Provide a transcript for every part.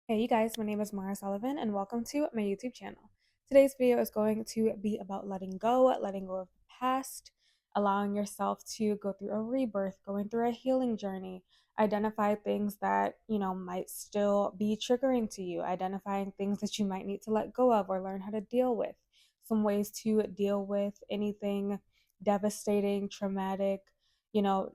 Hey you guys, my name is Mara Sullivan and welcome to my YouTube channel. Today's video is going to be about letting go of the past, allowing yourself to go through a rebirth, going through a healing journey, identify things that, might still be triggering to you, identifying things that you might need to let go of or learn how to deal with, some ways to deal with anything devastating, traumatic,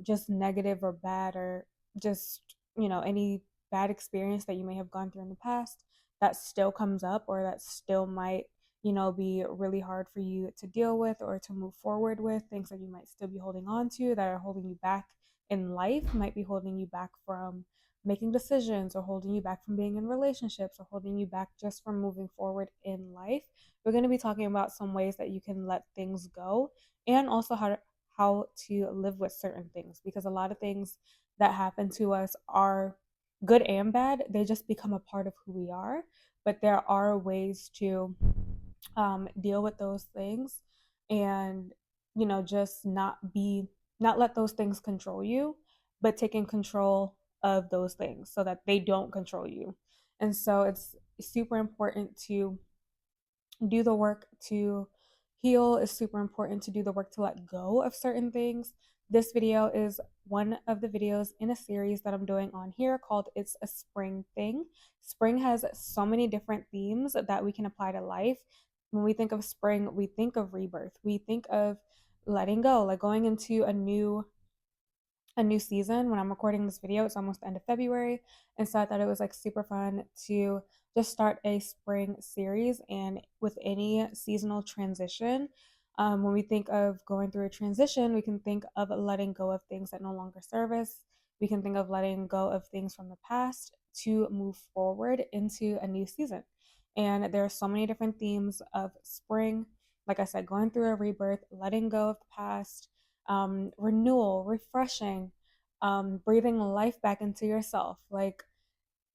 just negative or bad or just, any bad experience that you may have gone through in the past that still comes up or that still might be really hard for you to deal with or to move forward with, things that you might still be holding on to that are holding you back in life, might be holding you back from making decisions or holding you back from being in relationships or holding you back just from moving forward in life. We're going to be talking about some ways that you can let things go and also how to live with certain things, because a lot of things that happen to us are good and bad. They just become a part of who we are. But there are ways to deal with those things and, just not let those things control you, but taking control of those things so that they don't control you. And so it's super important to do the work to heal. Is super important to do the work to let go of certain things. This video is one of the videos in a series that I'm doing on here called It's a Spring Thing. Spring has so many different themes that we can apply to life. When we think of spring, we think of rebirth. We think of letting go, like going into a new season. When I'm recording this video, it's almost the end of February. And so I thought it was like super fun to just start a spring series. And with any seasonal transition, when we think of going through a transition, we can think of letting go of things that no longer serve us. We can think of letting go of things from the past to move forward into a new season. And there are so many different themes of spring. Like I said, going through a rebirth, letting go of the past, renewal, refreshing, breathing life back into yourself, like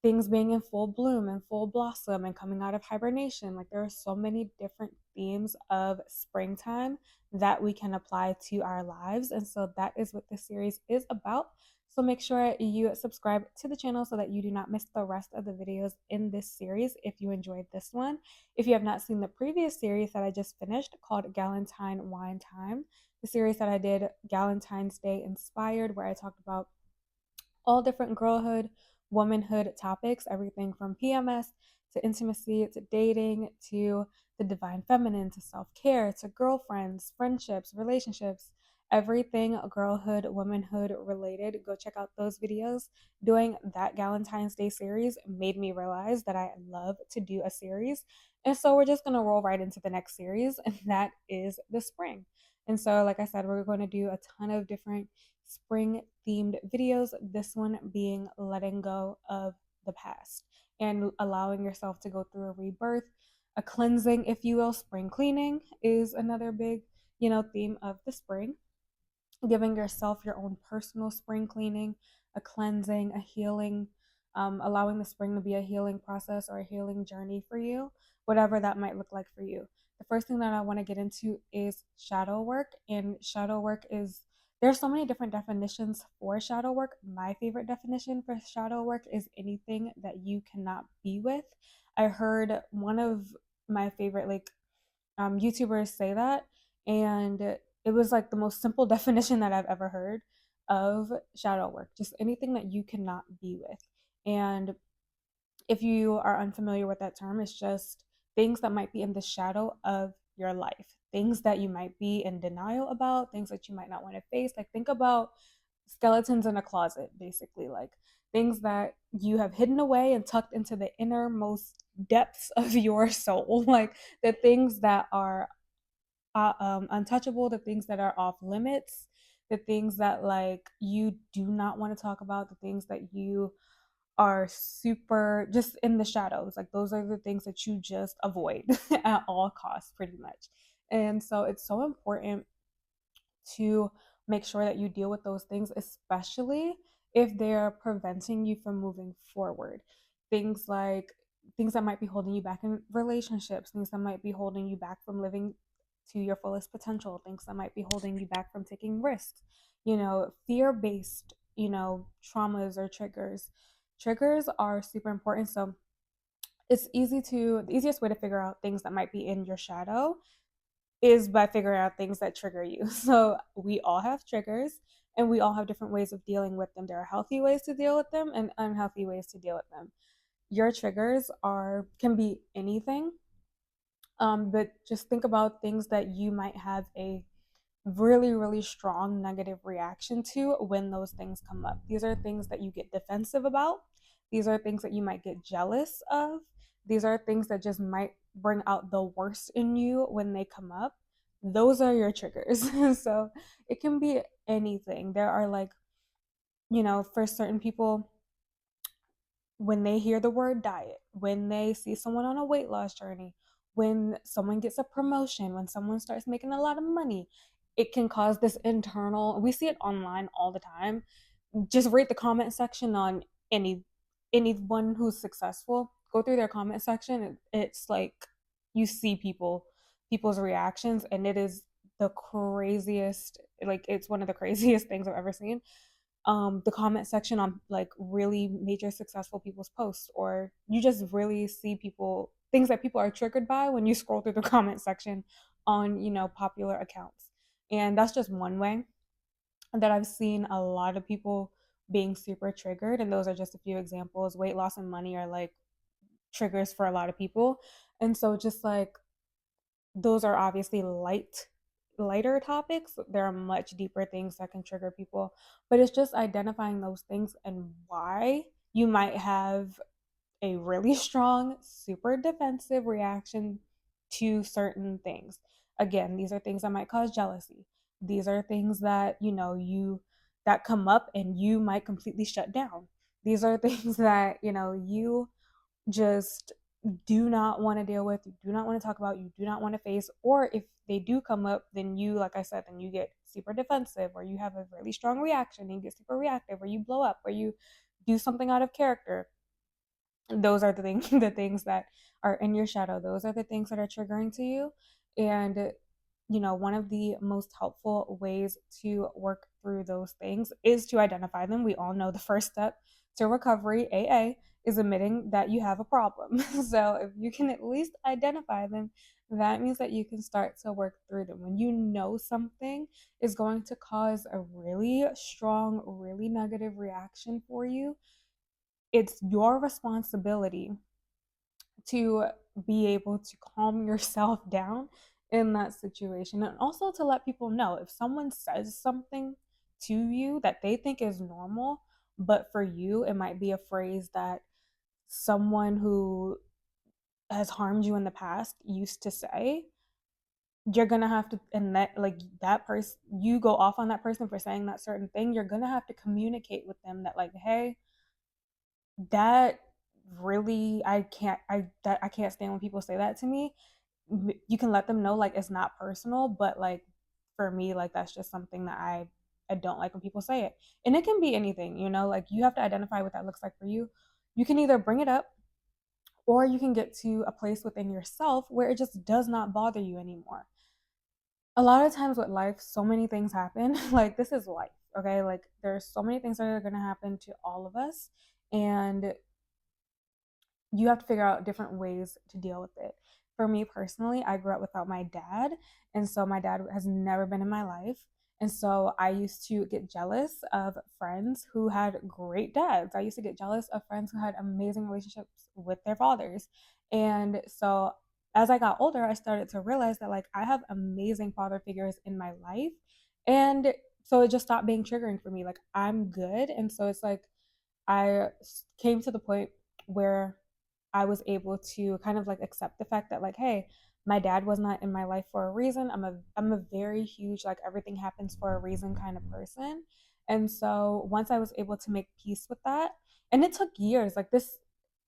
things being in full bloom and full blossom and coming out of hibernation. Like there are so many different themes of springtime that we can apply to our lives. And so that is what this series is about. So make sure you subscribe to the channel so that you do not miss the rest of the videos in this series if you enjoyed this one. If you have not seen the previous series that I just finished called Galentine Wine Time, the series that I did Galentine's Day inspired, where I talked about all different girlhood, womanhood topics, everything from PMS to intimacy to dating to the divine feminine to self care to girlfriends, friendships, relationships, everything girlhood, womanhood related. Go check out those videos. Doing that Valentine's Day series made me realize that I love to do a series. And so we're just going to roll right into the next series, and that is the spring. And so, like I said, we're going to do a ton of different spring themed videos, this one being letting go of the past and allowing yourself to go through a rebirth, a cleansing, if you will. Spring cleaning is another big, theme of the spring. Giving yourself your own personal spring cleaning, a cleansing, a healing, allowing the spring to be a healing process or a healing journey for you, whatever that might look like for you. The first thing that I want to get into is shadow work. And shadow work is, there's so many different definitions for shadow work. My favorite definition for shadow work is anything that you cannot be with. I heard one of my favorite YouTubers say that, and it was like the most simple definition that I've ever heard of shadow work. Just anything that you cannot be with. And if you are unfamiliar with that term, it's just things that might be in the shadow of your life, things that you might be in denial about, things that you might not want to face. Like think about skeletons in a closet, basically, like things that you have hidden away and tucked into the innermost depths of your soul, like the things that are untouchable, the things that are off limits, the things that like you do not want to talk about, the things that you are super just in the shadows. Like those are the things that you just avoid at all costs, pretty much. And so it's so important to make sure that you deal with those things, especially if they're preventing you from moving forward. Things like things that might be holding you back in relationships, things that might be holding you back from living to your fullest potential, things that might be holding you back from taking risks, fear based, traumas or triggers. Triggers are super important. So The easiest way to figure out things that might be in your shadow is by figuring out things that trigger you. So we all have triggers and we all have different ways of dealing with them. There are healthy ways to deal with them and unhealthy ways to deal with them. Your triggers are can be anything, but just think about things that you might have a really, really strong negative reaction to when those things come up. These are things that you get defensive about. These are things that you might get jealous of. These are things that just might bring out the worst in you when they come up. Those are your triggers. So it can be anything. There are like, for certain people, when they hear the word diet, when they see someone on a weight loss journey, when someone gets a promotion, when someone starts making a lot of money, it can cause this internal, we see it online all the time. Just read the comment section on anyone who's successful. Go through their comment section. It's like you see people's reactions, and it is the craziest, like it's one of the craziest things I've ever seen. The comment section on like really major successful people's posts, or you just really see things that people are triggered by when you scroll through the comment section on popular accounts. And that's just one way that I've seen a lot of people being super triggered, and those are just a few examples. Weight loss and money are like triggers for a lot of people. And so just like those are obviously lighter topics. There are much deeper things that can trigger people, but it's just identifying those things and why you might have a really strong, super defensive reaction to certain things. Again, these are things that might cause jealousy. These are things that, you that come up and you might completely shut down. These are things that, you just do not want to deal with, you do not want to talk about, you do not want to face, or if they do come up, then you, like I said, then you get super defensive, or you have a really strong reaction and you get super reactive, or you blow up, or you do something out of character. Those are the things the things that are in your shadow. Those are the things that are triggering to you. And one of the most helpful ways to work through those things is to identify them. We all know the first step to recovery, AA, is admitting that you have a problem. So if you can at least identify them, that means that you can start to work through them. When you know something is going to cause a really strong, really negative reaction for you, it's your responsibility to be able to calm yourself down in that situation, and also to let people know if someone says something to you that they think is normal, but for you it might be a phrase that someone who has harmed you in the past used to say. You're gonna have to, and that, like, that person, you go off on that person for saying that certain thing, you're gonna have to communicate with them that, like, hey, that really, I can't stand when people say that to me. You can let them know, like, it's not personal, but like for me, like, that's just something that I don't like when people say it. And it can be anything, like you have to identify what that looks like for you. You can either bring it up, or you can get to a place within yourself where it just does not bother you anymore. A lot of times with life, so many things happen. Like, this is life, okay? Like, there's so many things that are going to happen to all of us, and you have to figure out different ways to deal with it. For me personally, I grew up without my dad, and so my dad has never been in my life. And so I used to get jealous of friends who had great dads. I used to get jealous of friends who had amazing relationships with their fathers. And so as I got older, I started to realize that, like, I have amazing father figures in my life. And so it just stopped being triggering for me. Like, I'm good. And so it's like I came to the point where I was able to kind of like accept the fact that, like, hey, my dad was not in my life for a reason. I'm a very huge, like, everything happens for a reason kind of person. And so once I was able to make peace with that, and it took years, like, this,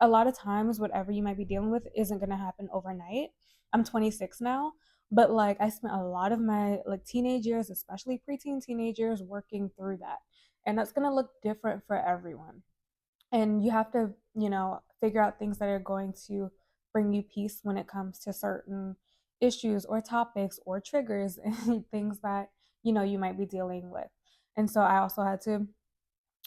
a lot of times whatever you might be dealing with isn't going to happen overnight. I'm 26 now, but like I spent a lot of my like teenage years, especially preteen teenagers, working through that. And that's going to look different for everyone, and you have to figure out things that are going to bring you peace when it comes to certain issues or topics or triggers and things that you might be dealing with. And so I also had to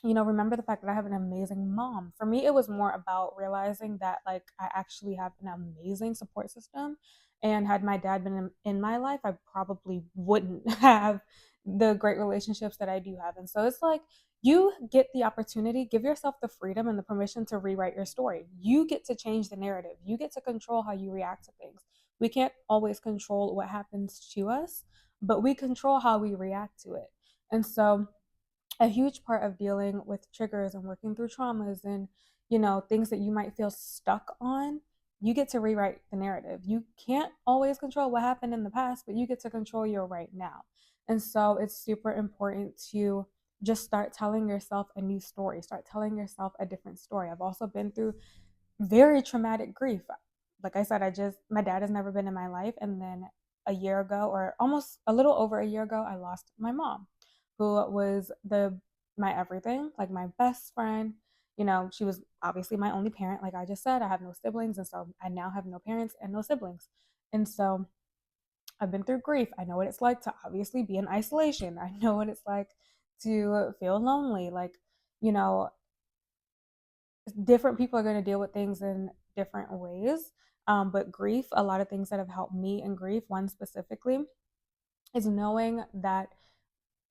remember the fact that I have an amazing mom. For me, it was more about realizing that like I actually have an amazing support system. And had my dad been in my life, I probably wouldn't have the great relationships that I do have. And so it's like you get the opportunity, give yourself the freedom and the permission to rewrite your story. You get to change the narrative. You get to control how you react to things. We can't always control what happens to us, but we control how we react to it. And so a huge part of dealing with triggers and working through traumas and things that you might feel stuck on, you get to rewrite the narrative. You can't always control what happened in the past, but you get to control your right now. And so it's super important to just start telling yourself a new story, start telling yourself a different story. I've also been through very traumatic grief. Like I said, my dad has never been in my life. And then a year ago, or almost a little over a year ago, I lost my mom, who was my everything, like my best friend. She was obviously my only parent. Like I just said, I have no siblings. And so I now have no parents and no siblings. And so I've been through grief. I know what it's like to obviously be in isolation. I know what it's like to feel lonely. Like, you know, different people are going to deal with things in different ways. But grief, a lot of things that have helped me in grief, one specifically, is knowing that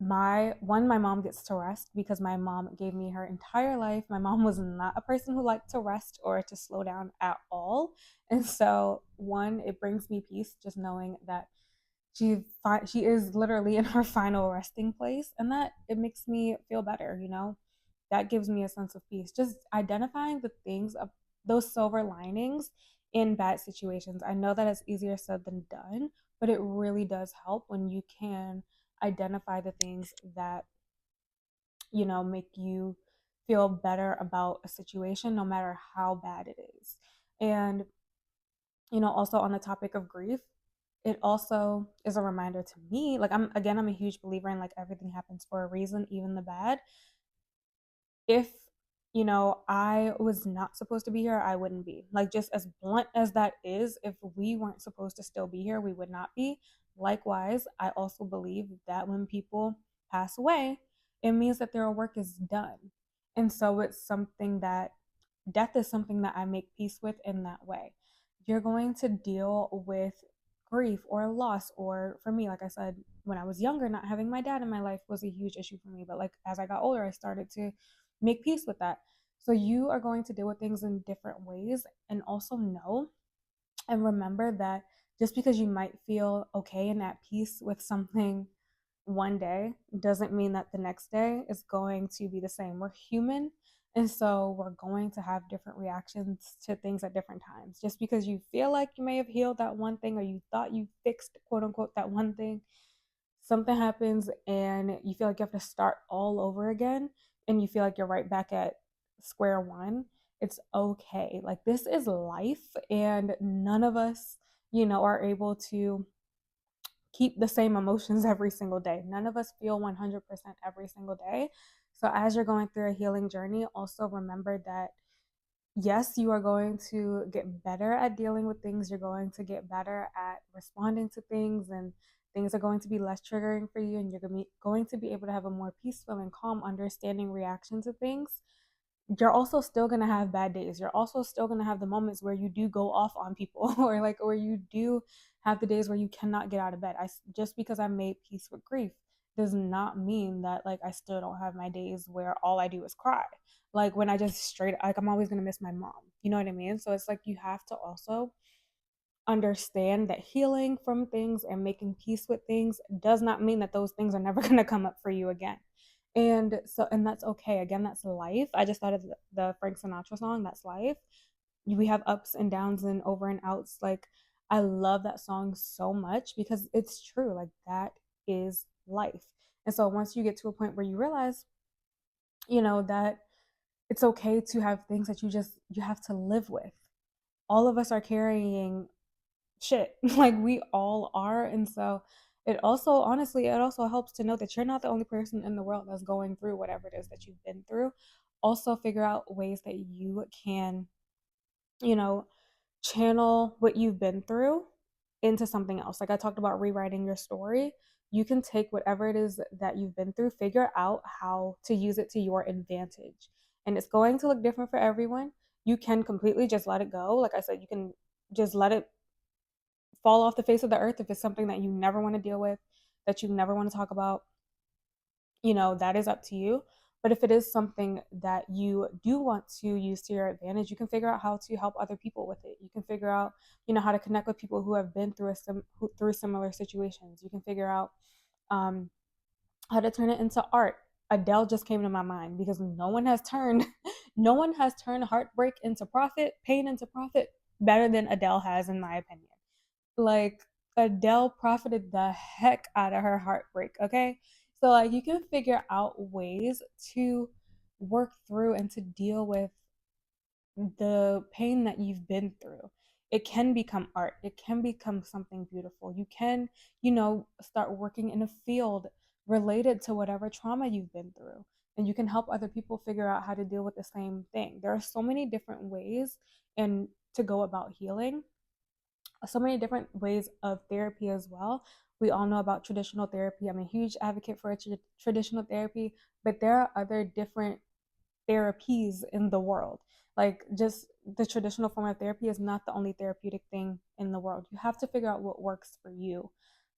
my mom gets to rest because my mom gave me her entire life. My mom was not a person who liked to rest or to slow down at all. And so, one, it brings me peace just knowing that she is literally in her final resting place, and that it makes me feel better. That gives me a sense of peace, just identifying the things of those silver linings in bad situations. I know that it's easier said than done, but it really does help when you can identify the things that make you feel better about a situation no matter how bad it is. And also on the topic of grief, it also is a reminder to me, like I'm a huge believer in like everything happens for a reason, even the bad. If I was not supposed to be here, I wouldn't be. Like, just as blunt as that is, if we weren't supposed to still be here, we would not be. Likewise, I also believe that when people pass away, it means that their work is done. And so it's something that death is something that I make peace with in that way. You're going to deal with grief or loss, or for me, like I said, when I was younger, not having my dad in my life was a huge issue for me. But like as I got older, I started to make peace with that. So you are going to deal with things in different ways, and also know and remember that just because you might feel okay and at peace with something one day doesn't mean that the next day is going to be the same. We're human. And so we're going to have different reactions to things at different times. Just because you feel like you may have healed that one thing, or you thought you fixed, quote unquote, that one thing, something happens and you feel like you have to start all over again, and you feel like you're right back at square one. It's okay. Like, this is life, and none of us, are able to keep the same emotions every single day. None of us feel 100% every single day. So, as you're going through a healing journey, also remember that yes, you are going to get better at dealing with things. You're going to get better at responding to things, and things are going to be less triggering for you. And you're going to be able to have a more peaceful and calm, understanding reaction to things. You're also still going to have bad days. You're also still going to have the moments where you do go off on people or like where you do have the days where you cannot get out of bed. Just because I made peace with grief does not mean that like I still don't have my days where all I do is cry. Like when I just straight like I'm always going to miss my mom. You know what I mean? So it's like you have to also understand that healing from things and making peace with things does not mean that those things are never going to come up for you again. And that's okay. Again, that's life. I just thought of the Frank Sinatra song, That's Life. We have ups and downs and over and outs. Like, I love that song so much because it's true. Like, that is life. And so once you get to a point where you realize, that it's okay to have things that you have to live with. All of us are carrying shit. Like, we all are. And so it also helps to know that you're not the only person in the world that's going through whatever it is that you've been through. Also figure out ways that you can, you know, channel what you've been through into something else. Like I talked about rewriting your story. you can take whatever it is that you've been through, figure out how to use it to your advantage. And it's going to look different for everyone. You can completely just let it go. Like I said, you can just let it fall off the face of the earth if it's something that you never want to deal with, that you never want to talk about. That is up to you. But if it is something that you do want to use to your advantage, you can figure out how to help other people with it. You can figure out, how to connect with people who have been through similar situations. You can figure out um, how to turn it into art. Adele just came to my mind because no one has turned no one has turned heartbreak into profit, pain into profit better than Adele has, in my opinion. Like, Adele profited the heck out of her heartbreak, okay? So like, you can figure out ways to work through and to deal with the pain that you've been through. It can become art. It can become something beautiful. You can, start working in a field related to whatever trauma you've been through. And you can help other people figure out how to deal with the same thing. There are so many different ways and to go about healing, so many different ways of therapy as well. We all know about traditional therapy. I'm a huge advocate for traditional therapy, but there are other different therapies in the world. Like, just the traditional form of therapy is not the only therapeutic thing in the world. You have to figure out what works for you.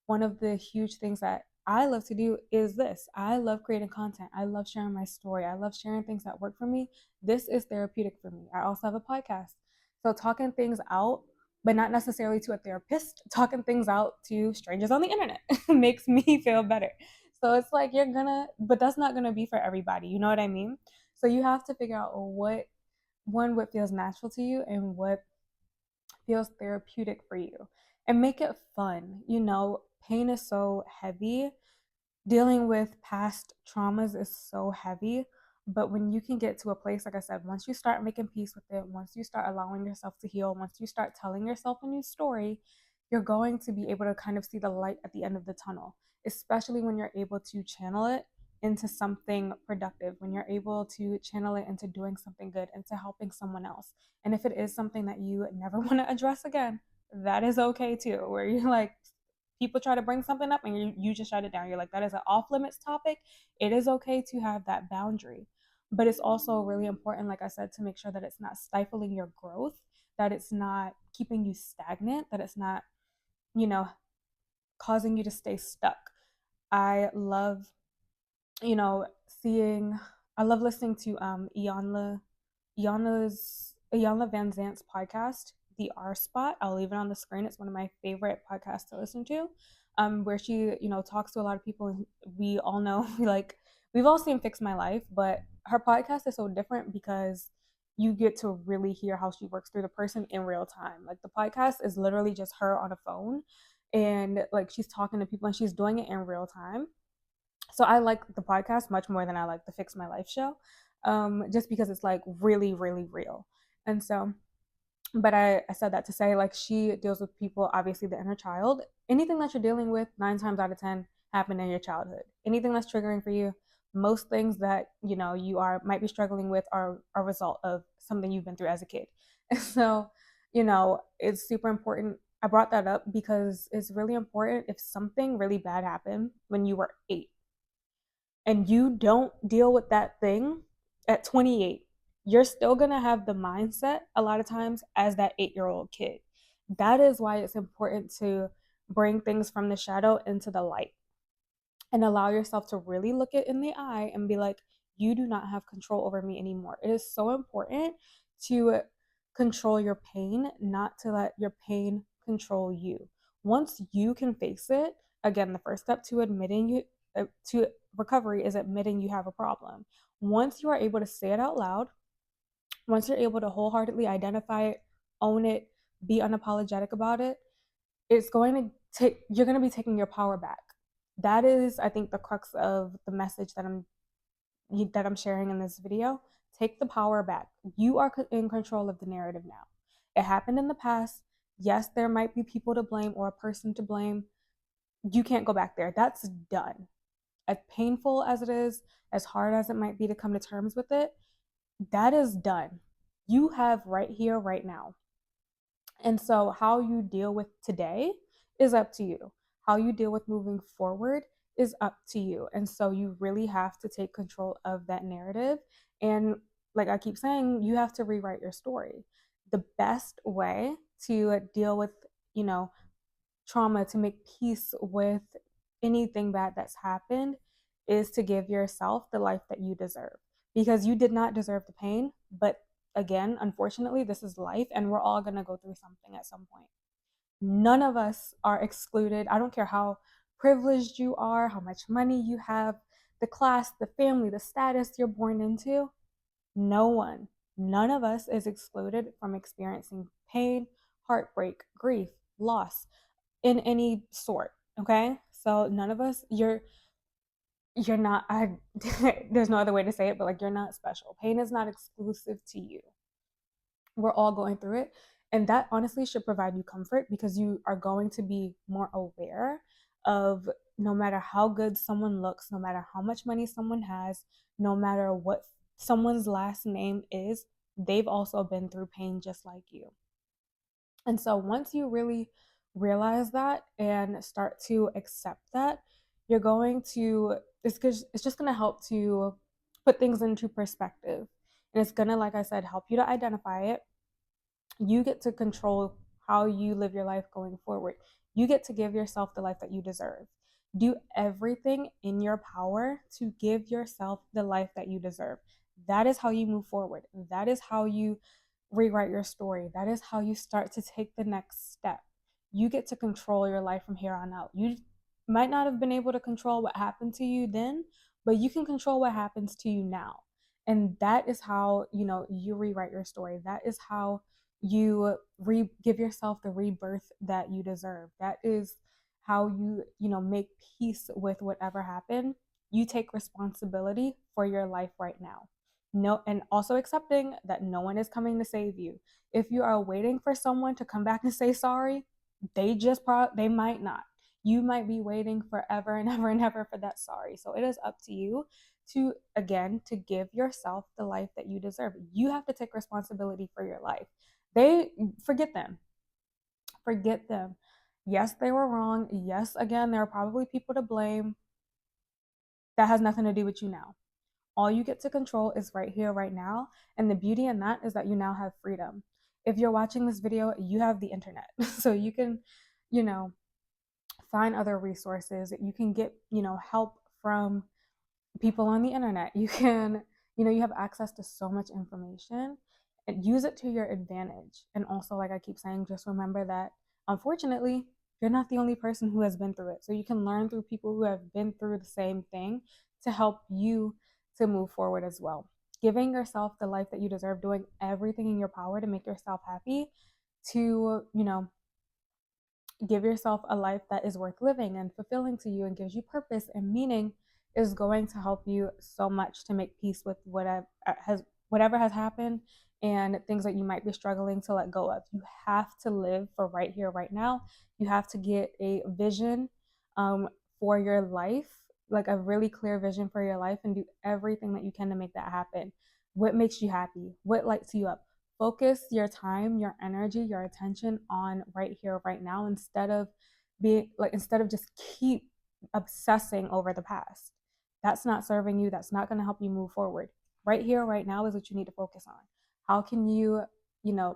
One of the huge things that I love to do is this. I love creating content. I love sharing my story. I love sharing things that work for me. This is therapeutic for me. I also have a podcast. So talking things out, but not necessarily to a therapist, talking things out to strangers on the internet makes me feel better. So it's like, but that's not gonna be for everybody. You know what I mean? So you have to figure out what feels natural to you and what feels therapeutic for you, and make it fun. Pain is so heavy. Dealing with past traumas is so heavy. But when you can get to a place, like I said, once you start making peace with it, once you start allowing yourself to heal, once you start telling yourself a new story, you're going to be able to kind of see the light at the end of the tunnel, especially when you're able to channel it into something productive, when you're able to channel it into doing something good, into helping someone else. And if it is something that you never want to address again, that is okay too, where you're like, people try to bring something up and you just shut it down. You're like, that is an off limits topic. It is okay to have that boundary. But it's also really important, like I said, to make sure that it's not stifling your growth, that it's not keeping you stagnant, that it's not, you know, causing you to stay stuck. I love, seeing, I love listening to Iyanla Van Zant's podcast, The R Spot. I'll leave it on the screen. It's one of my favorite podcasts to listen to, where she, talks to a lot of people. And we all know, like, we've all seen Fix My Life, but her podcast is so different because you get to really hear how she works through the person in real time. Like, the podcast is literally just her on a phone, and like, she's talking to people and she's doing it in real time. So I like the podcast much more than I like the Fix My Life show, just because it's like really, really real. And so, but I said that to say, like, she deals with people, obviously the inner child. Anything that you're dealing with, 9 times out of 10, happened in your childhood. Anything that's triggering for you, most things that you might be struggling with are a result of something you've been through as a kid. So, it's super important. I brought that up because it's really important. If something really bad happened when you were 8 and you don't deal with that thing at 28, you're still going to have the mindset a lot of times as that 8-year-old kid. That is why it's important to bring things from the shadow into the light and allow yourself to really look it in the eye and be like, you do not have control over me anymore. It is so important to control your pain, not to let your pain control you. Once you can face it, again, the first step to to recovery is admitting you have a problem. Once you are able to say it out loud, once you're able to wholeheartedly identify it, own it, be unapologetic about it, you're going to be taking your power back. That is, I think, the crux of the message that I'm sharing in this video. Take the power back. You are in control of the narrative now. It happened in the past. Yes, there might be people to blame or a person to blame. You can't go back there. That's done. As painful as it is, as hard as it might be to come to terms with it, that is done. You have right here, right now. And so how you deal with today is up to you. How you deal with moving forward is up to you. And so you really have to take control of that narrative. And like I keep saying, you have to rewrite your story. The best way to deal with, you know, trauma, to make peace with anything bad that's happened, is to give yourself the life that you deserve. Because you did not deserve the pain, but again, unfortunately, this is life and we're all going to go through something at some point. None of us are excluded. I don't care how privileged you are, how much money you have, the class, the family, the status you're born into. No one, none of us is excluded from experiencing pain, heartbreak, grief, loss in any sort. Okay. So none of us, you're not, there's no other way to say it, but like, you're not special. Pain is not exclusive to you. We're all going through it. And that honestly should provide you comfort, because you are going to be more aware of, no matter how good someone looks, no matter how much money someone has, no matter what someone's last name is, they've also been through pain just like you. And so once you really realize that and start to accept that, you're going to, it's just going to help to put things into perspective. And it's going to, like I said, help you to identify it. You get to control how you live your life going forward. You get to give yourself the life that you deserve. Do everything in your power to give yourself the life that you deserve. That is how you move forward. That is how you rewrite your story. That is how you start to take the next step. You get to control your life from here on out. You might not have been able to control what happened to you then, but you can control what happens to you now. And that is how, you rewrite your story. That is how you give yourself the rebirth that you deserve. That is how you make peace with whatever happened. You take responsibility for your life right now. No, and also accepting that no one is coming to save you. If you are waiting for someone to come back and say sorry, they might not. You might be waiting forever and ever and ever for that sorry. So it is up to you to, again, to give yourself the life that you deserve. You have to take responsibility for your life. They forget them. Forget them. Yes, they were wrong. Yes, again, there are probably people to blame. That has nothing to do with you now. All you get to control is right here, right now. And the beauty in that is that you now have freedom. If you're watching this video, you have the internet. So you can, you know, find other resources. You can get, help from people on the internet. You can, you have access to so much information, and use it to your advantage. And also, like I keep saying, just remember that unfortunately, you're not the only person who has been through it. So you can learn through people who have been through the same thing to help you to move forward as well. Giving yourself the life that you deserve, doing everything in your power to make yourself happy, to, give yourself a life that is worth living and fulfilling to you and gives you purpose and meaning, is going to help you so much to make peace with whatever has happened and things that you might be struggling to let go of. You have to live for right here, right now. You have to get a vision for your life, like a really clear vision for your life, and do everything that you can to make that happen. What makes you happy? What lights you up? Focus your time, your energy, your attention on right here, right now, instead of just keep obsessing over the past. That's not serving you. That's not going to help you move forward. Right here, right now is what you need to focus on. How can you,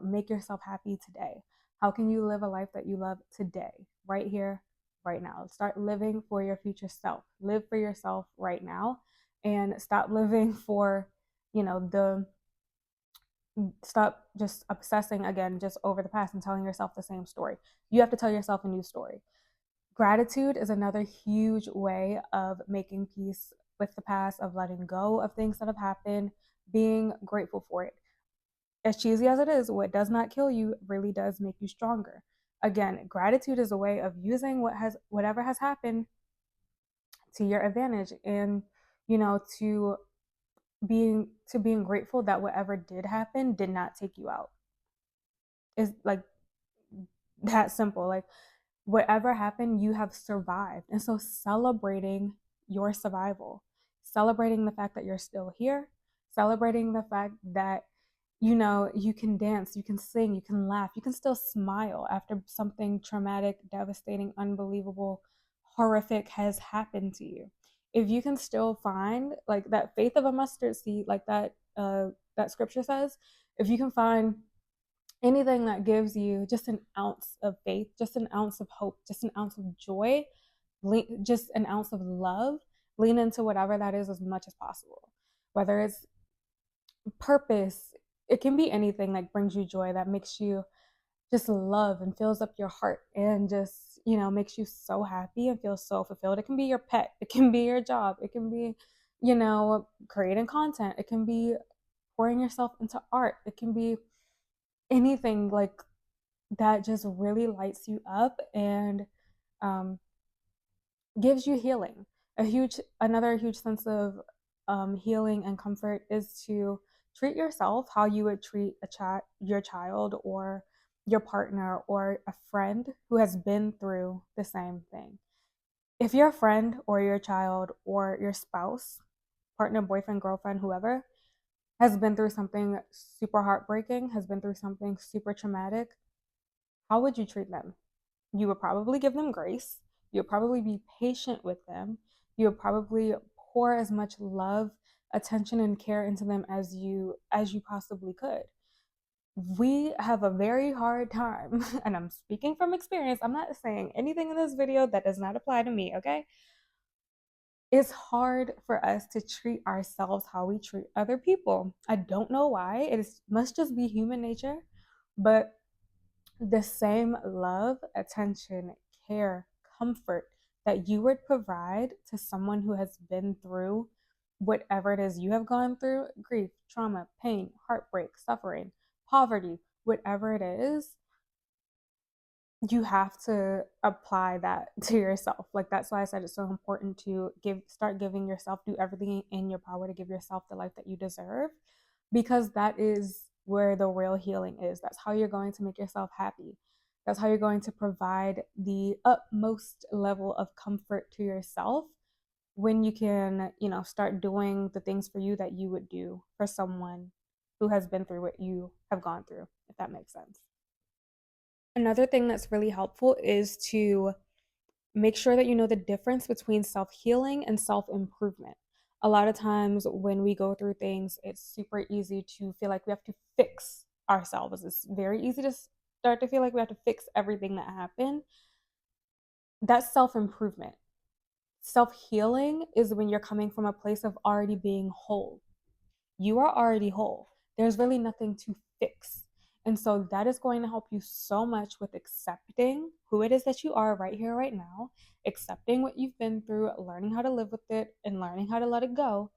make yourself happy today? How can you live a life that you love today? Right here, right now. Start living for your future self. Live for yourself right now, and stop living for, the stop just obsessing again just over the past and telling yourself the same story. You have to tell yourself a new story. Gratitude is another huge way of making peace with the past, of letting go of things that have happened, being grateful for it. As cheesy as it is, what does not kill you really does make you stronger. Again, gratitude is a way of using whatever has happened to your advantage, and to being grateful that whatever did happen did not take you out. Is like that simple. Like, whatever happened, you have survived. And so celebrating your survival, celebrating the fact that you're still here, celebrating the fact that, you can dance, you can sing, you can laugh, you can still smile after something traumatic, devastating, unbelievable, horrific has happened to you, if you can still find like that faith of a mustard seed, like that scripture says, if you can find anything that gives you just an ounce of faith, just an ounce of hope, just an ounce of joy, just an ounce of love, lean into whatever that is as much as possible. Whether it's purpose, it can be anything that brings you joy, that makes you just love and fills up your heart and just, makes you so happy and feel so fulfilled. It can be your pet, it can be your job, it can be, creating content, it can be pouring yourself into art, it can be anything like that just really lights you up and um, gives you healing. Another huge sense of healing and comfort is to treat yourself how you would treat your child or your partner or a friend who has been through the same thing. If your friend or your child or your spouse, partner, boyfriend, girlfriend, whoever, has been through something super heartbreaking, has been through something super traumatic, how would you treat them? You would probably give them grace. You would probably be patient with them. You would probably pour as much love, attention, and care into them as you possibly could. We have a very hard time, and I'm speaking from experience. I'm not saying anything in this video that does not apply to me, okay? It's hard for us to treat ourselves how we treat other people. I don't know why. Must just be human nature, but the same love, attention, care, comfort that you would provide to someone who has been through whatever it is you have gone through, grief, trauma, pain, heartbreak, suffering, poverty, whatever it is, you have to apply that to yourself. Like, that's why I said it's so important to start giving yourself, do everything in your power to give yourself the life that you deserve, because that is where the real healing is. That's how you're going to make yourself happy. That's how you're going to provide the utmost level of comfort to yourself when you can, start doing the things for you that you would do for someone who has been through what you have gone through, if that makes sense. Another thing that's really helpful is to make sure that you know the difference between self healing and self improvement. A lot of times when we go through things, it's super easy to feel like we have to fix ourselves. It's very easy to start to feel like we have to fix everything that happened. That's self improvement. Self healing is when you're coming from a place of already being whole. You are already whole. There's really nothing to fix. And so that is going to help you so much with accepting who it is that you are right here, right now, accepting what you've been through, learning how to live with it, and learning how to let it go,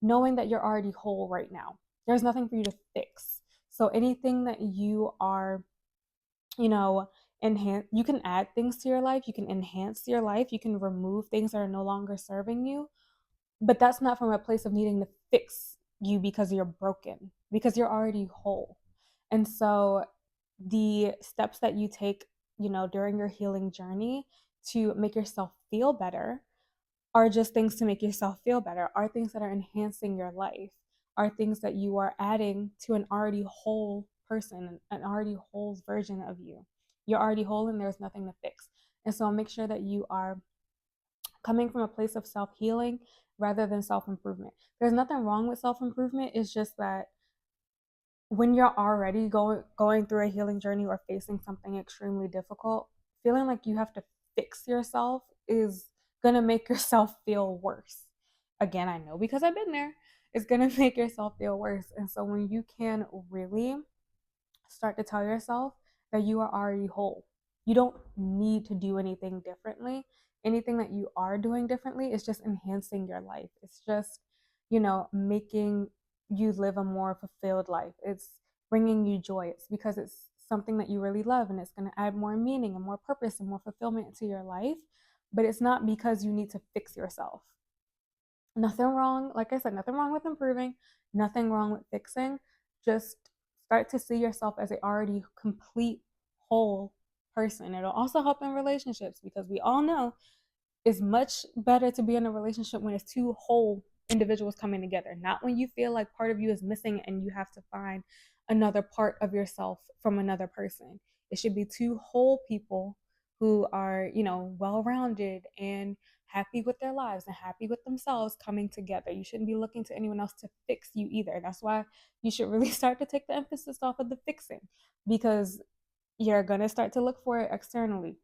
knowing that you're already whole right now. There's nothing for you to fix. So anything that you are, you know, you can add things to your life, you can enhance your life, you can remove things that are no longer serving you, but that's not from a place of needing to fix you because you're broken, because you're already whole. And so the steps that you take, during your healing journey to make yourself feel better are just things to make yourself feel better, are things that are enhancing your life, are things that you are adding to an already whole person, an already whole version of you. You're already whole and there's nothing to fix. And so make sure that you are coming from a place of self healing rather than self improvement. There's nothing wrong with self improvement. It's just that when you're already going through a healing journey or facing something extremely difficult, feeling like you have to fix yourself is gonna make yourself feel worse. Again, I know because I've been there. It's gonna make yourself feel worse. And so when you can really start to tell yourself that you are already whole. You don't need to do anything differently. Anything that you are doing differently is just enhancing your life. It's just, making you live a more fulfilled life. It's bringing you joy. It's because it's something that you really love and it's going to add more meaning and more purpose and more fulfillment to your life. But it's not because you need to fix yourself. Nothing wrong, like I said, nothing wrong with improving, nothing wrong with fixing. Just start to see yourself as a already complete whole person. It'll also help in relationships because we all know it's much better to be in a relationship when it's two whole individuals coming together, not when you feel like part of you is missing and you have to find another part of yourself from another person. It should be two whole people who are, well-rounded and happy with their lives and happy with themselves coming together. You shouldn't be looking to anyone else to fix you either. That's why you should really start to take the emphasis off of the fixing, because you're going to start to look for it externally.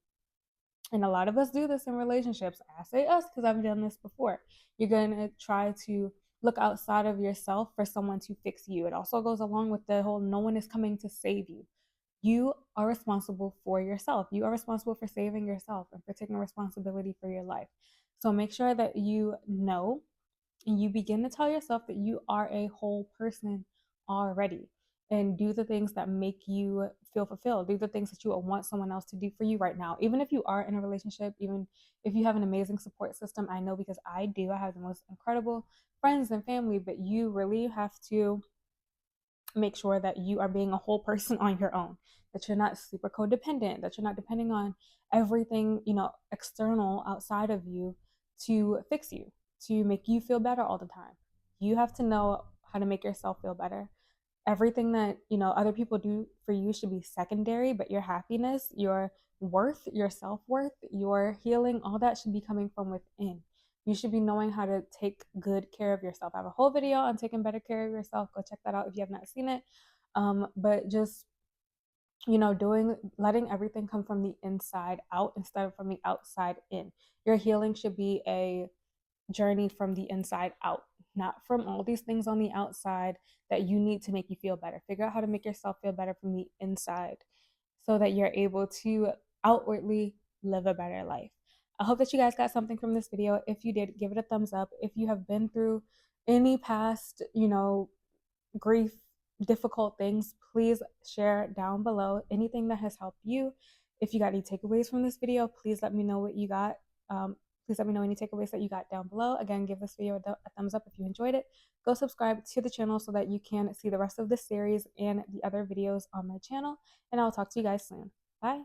And a lot of us do this in relationships. I say us because I've done this before. You're going to try to look outside of yourself for someone to fix you. It also goes along with the whole no one is coming to save you. You are responsible for yourself. You are responsible for saving yourself and for taking responsibility for your life. So make sure that you know and you begin to tell yourself that you are a whole person already, and do the things that make you feel fulfilled. Do the things that you want someone else to do for you right now. Even if you are in a relationship, even if you have an amazing support system, I know because I do. I have the most incredible friends and family, but you really have to make sure that you are being a whole person on your own, that you're not super codependent, that you're not depending on everything, external outside of you to fix you, to make you feel better all the time. You have to know how to make yourself feel better. Everything that, other people do for you should be secondary, but your happiness, your worth, your self-worth, your healing, all that should be coming from within. You should be knowing how to take good care of yourself. I have a whole video on taking better care of yourself. Go check that out if you have not seen it. But just, doing, letting everything come from the inside out instead of from the outside in. Your healing should be a journey from the inside out, not from all these things on the outside that you need to make you feel better. Figure out how to make yourself feel better from the inside so that you're able to outwardly live a better life. I hope that you guys got something from this video. If you did, give it a thumbs up. If you have been through any past, grief, difficult things, please share down below anything that has helped you. If you got any takeaways from this video, please let me know what you got. Please let me know any takeaways that you got down below. Again, give this video a thumbs up if you enjoyed it. Go subscribe to the channel so that you can see the rest of this series and the other videos on my channel. And I'll talk to you guys soon. Bye.